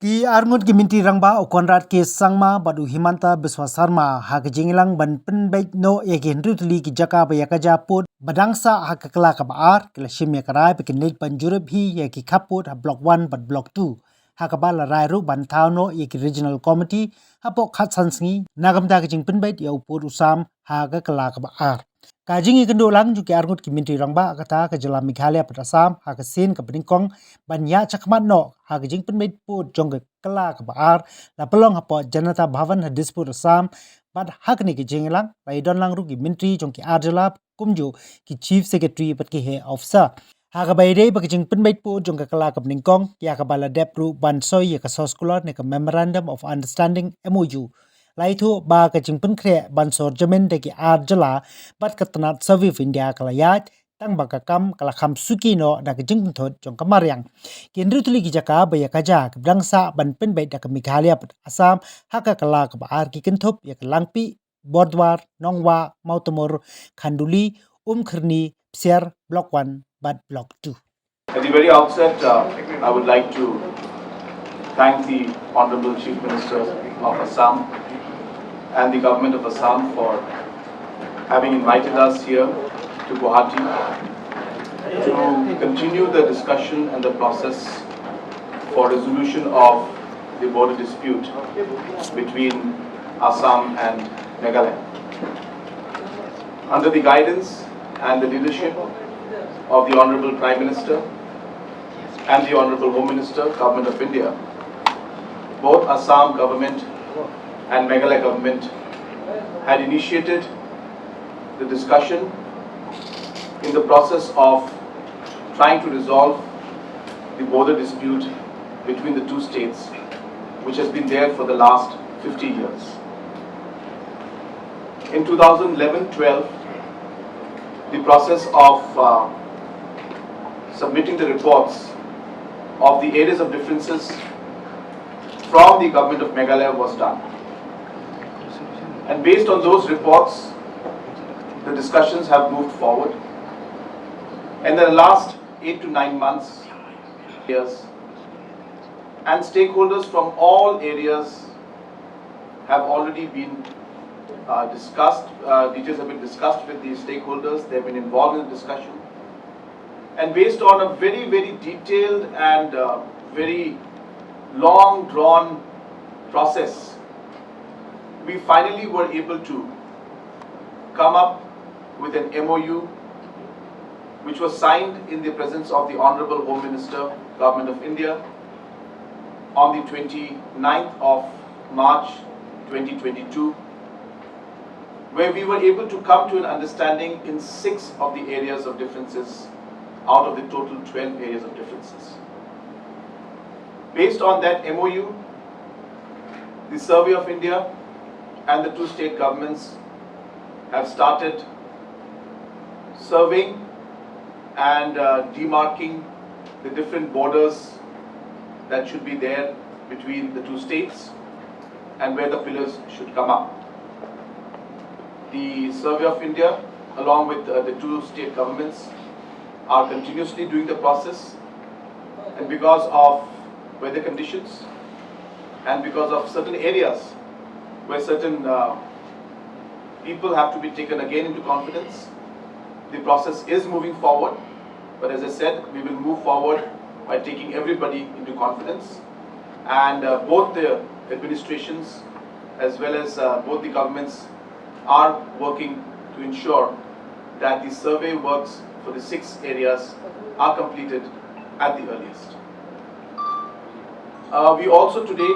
Ki arngut ki minti rangba U Conrad ke sangma badu Himanta Biswasarma ha jingilang ban penbait no yakin rutli ki jaka ba yakaja put badangsa ha kakla ka baar kila shimya karai pekin net banjurab hi yaki kaput ha block 1 but block 2 ha kabala rai ru ban thaw no yaki regional committee hapoh sngi nagam da jing penbait ya upur usam ha kakla ka baar Kajing ikan dolang juga arngut ki minti rangba kata ke jylla Meghalaya pada Assam ha ke sin ke peningkong banya cakmat no ha ke jing penmait put jong ke kela ke baar la pelong hapoh Janata Bhavan ha disput Assam bad ha ke ni ke jing lang la idon lang ru ki menteri jong ki arjala kumjo ki chief secretary pat ki he officer ha ke bayde ba ke jing penmait put jong ke kela ke peningkong ya ke bala dep ru ban soy ya ke soskular ne ke memorandum of understanding MOU lai thu ba ka jing pen kre ban sor jamin de ki arjala bat ka tanat survey of India kala yat tang ba ka kam kala kham suki no da ka jing pen thot jong ka maryang kin rituli ki jaka ba ya kaja ka brangsa ban pen bai da ka Meghalaya pat Assam ha ka kala ka ba ar ki kin thop ya ka langpi Bordwar Nongwa Mautamor Khanduli Khirni Psiar block 1 but block 2 At the very outset, I would like to thank the Honorable Chief Minister of Assam and the Government of Assam for having invited us here to Guwahati to continue the discussion and the process for resolution of the border dispute between Assam and Meghalaya. Under the guidance and the leadership of the Honorable Prime Minister and the Honorable Home Minister, Government of India, both Assam government and Meghalaya government had initiated the discussion in the process of trying to resolve the border dispute between the two states, which has been there for the last 50 years. In 2011-12, the process of submitting the reports of the areas of differences from the government of Meghalaya was done. And based on those reports, the discussions have moved forward. And in the last 8 to 9 months, years, and stakeholders from all areas have already been discussed, details have been discussed with the stakeholders, they have been involved in the discussion. And based on a very, very detailed and very long drawn process, we finally were able to come up with an MOU which was signed in the presence of the Honorable Home Minister, Government of India, on the 29th of March 2022, where we were able to come to an understanding in 6 of the areas of differences out of the total 12 areas of differences. Based on that MOU, the Survey of India and the two state governments have started surveying and demarking the different borders that should be there between the two states and where the pillars should come up. The Survey of India, along with the two state governments, are continuously doing the process, and because of weather conditions and because of certain areas where certain people have to be taken again into confidence, the process is moving forward. But as I said, we will move forward by taking everybody into confidence, and both the administrations as well as both the governments are working to ensure that the survey works for the 6 areas are completed at the earliest. We also today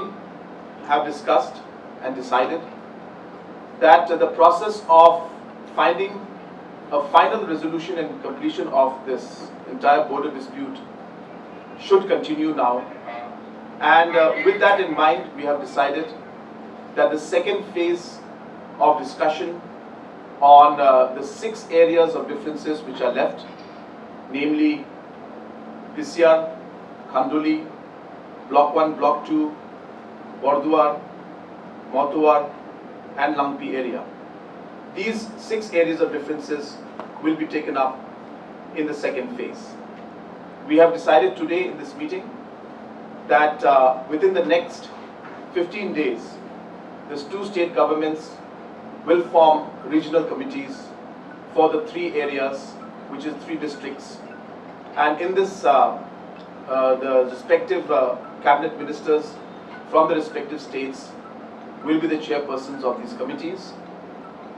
have discussed and decided that the process of finding a final resolution and completion of this entire border dispute should continue now. And with that in mind, we have decided that the second phase of discussion on the 6 areas of differences which are left, namely Psiar, Khanduli, Block 1, Block 2, Bordwar, Mautuwar and Langpi area. These 6 areas of differences will be taken up in the second phase. We have decided today in this meeting that within the next 15 days, these two state governments will form regional committees for the three areas, which is three districts. And in this, the respective cabinet ministers from the respective states will be the chairpersons of these committees.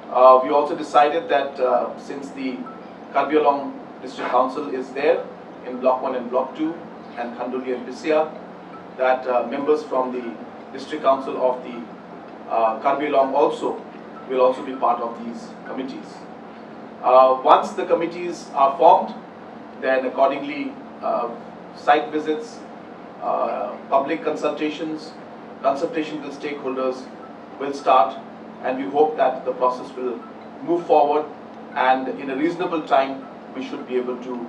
We also decided that since the Karbi District Council is there in Block 1 and Block 2, and Khanduli and Bisya, that members from the District Council of the Karbi also will also be part of these committees. Once the committees are formed, then accordingly site visits, public consultations, consultation with stakeholders will start, and we hope that the process will move forward, and in a reasonable time we should be able to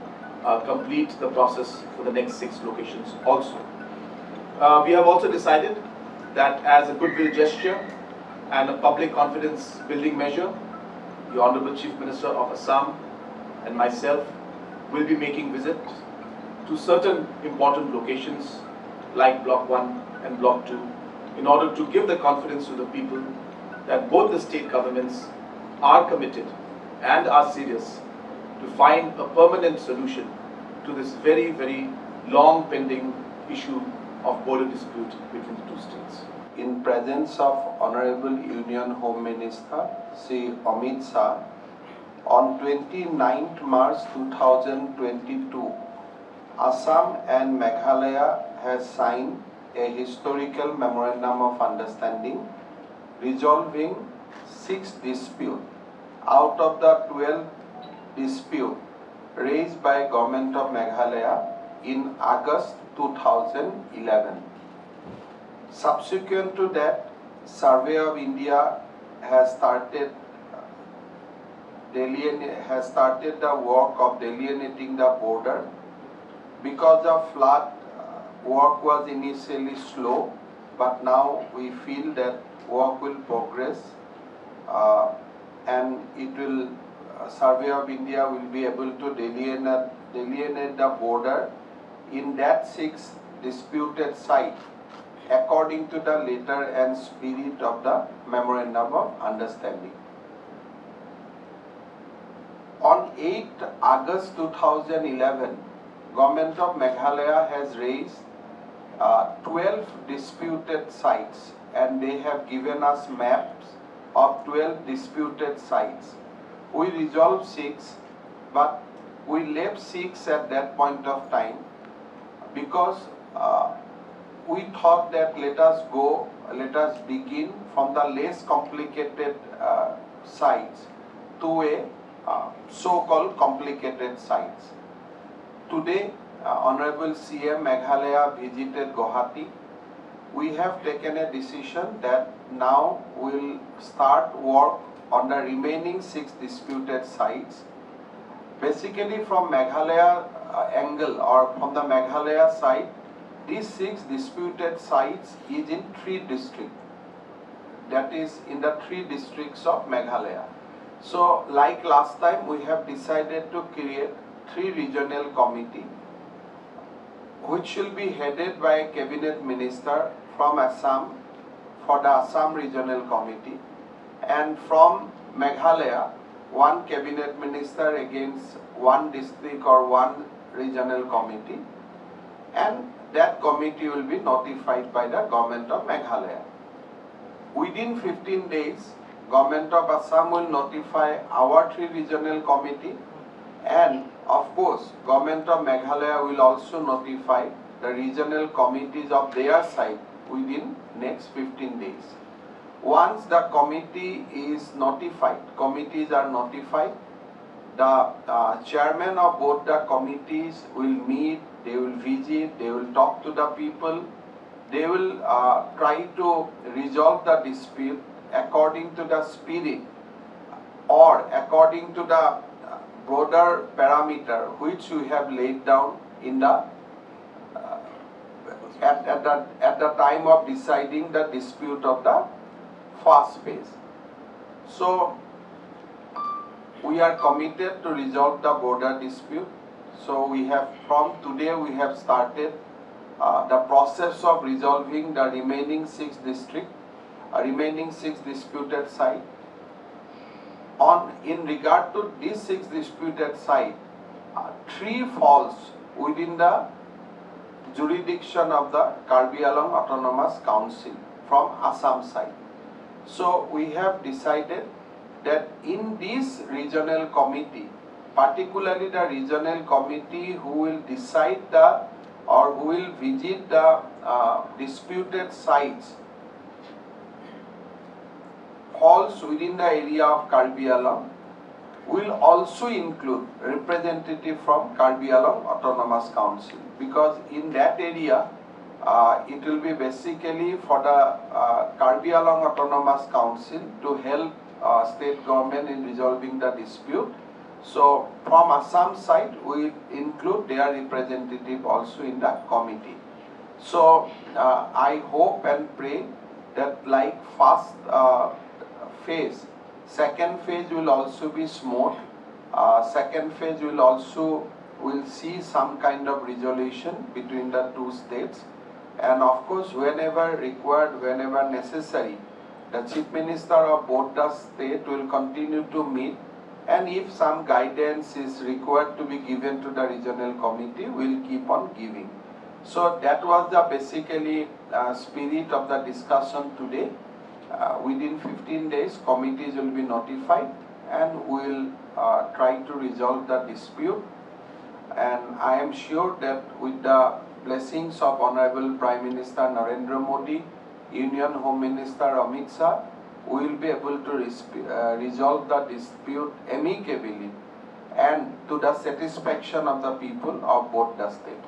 complete the process for the next 6 locations also. We have also decided that as a goodwill gesture and a public confidence building measure, the Honorable Chief Minister of Assam and myself will be making visits to certain important locations like Block 1 and Block 2 in order to give the confidence to the people that both the state governments are committed and are serious to find a permanent solution to this very, very long pending issue of border dispute between the two states. In presence of Honorable Union Home Minister Sri Amit Shah, on 29th March 2022, Assam and Meghalaya has signed a historical memorandum of understanding resolving 6 disputes out of the 12 dispute raised by Government of Meghalaya in August 2011. Subsequent to that, Survey of India has started the work of delineating the border. Because of flood, work was initially slow, but now we feel that work will progress, and it will. Survey of India will be able to delineate the border in that 6 disputed sites according to the letter and spirit of the Memorandum of Understanding. On 8 August 2011, Government of Meghalaya has raised 12 disputed sites, and they have given us maps of 12 disputed sites. We resolved 6, but we left 6 at that point of time because we thought that let us begin from the less complicated sites to a so-called complicated sites. Today, Honorable CM Meghalaya visited Guwahati. We have taken a decision that now we will start work on the remaining 6 disputed sites. Basically from Meghalaya angle or from the Meghalaya side, these 6 disputed sites is in 3 districts. That is in the 3 districts of Meghalaya. So like last time, we have decided to create 3 regional committee which will be headed by a cabinet minister from Assam for the Assam Regional Committee, and from Meghalaya, 1 cabinet minister against 1 district or 1 regional committee, and that committee will be notified by the Government of Meghalaya. Within 15 days, Government of Assam will notify our 3 regional committee, and of course, Government of Meghalaya will also notify the regional committees of their side within next 15 days. Once the committee is notified, committees are notified, the chairman of both the committees will meet, they will visit, they will talk to the people, they will try to resolve the dispute according to the spirit or according to the broader parameter which we have laid down in the at the time of deciding the dispute of the first phase. So we are committed to resolve the border dispute. So we have, from today we have started the process of resolving the remaining six disputed sites. In regard to these 6 disputed sites, 3 falls within the jurisdiction of the Karbi Anglong Autonomous Council from Assam side. So we have decided that in this regional committee, particularly the regional committee who will decide who will visit the disputed sites falls within the area of Karbi Anglong, will also include representative from Karbi Anglong Autonomous Council, because in that area it will be basically for the Karbi Anglong Autonomous Council to help state government in resolving the dispute. So from Assam side, we include their representative also in the committee. So I hope and pray that like first phase, second phase will also be smooth. Second phase will see some kind of resolution between the 2 states. And of course, whenever required, whenever necessary, the Chief Minister of both the state will continue to meet, and if some guidance is required to be given to the regional committee, we'll keep on giving. So that was the basically spirit of the discussion today. Within 15 days, committees will be notified and will try to resolve the dispute. And I am sure that with the blessings of Honorable Prime Minister Narendra Modi, Union Home Minister Amit Shah, we will be able to resolve the dispute amicably and to the satisfaction of the people of both the states.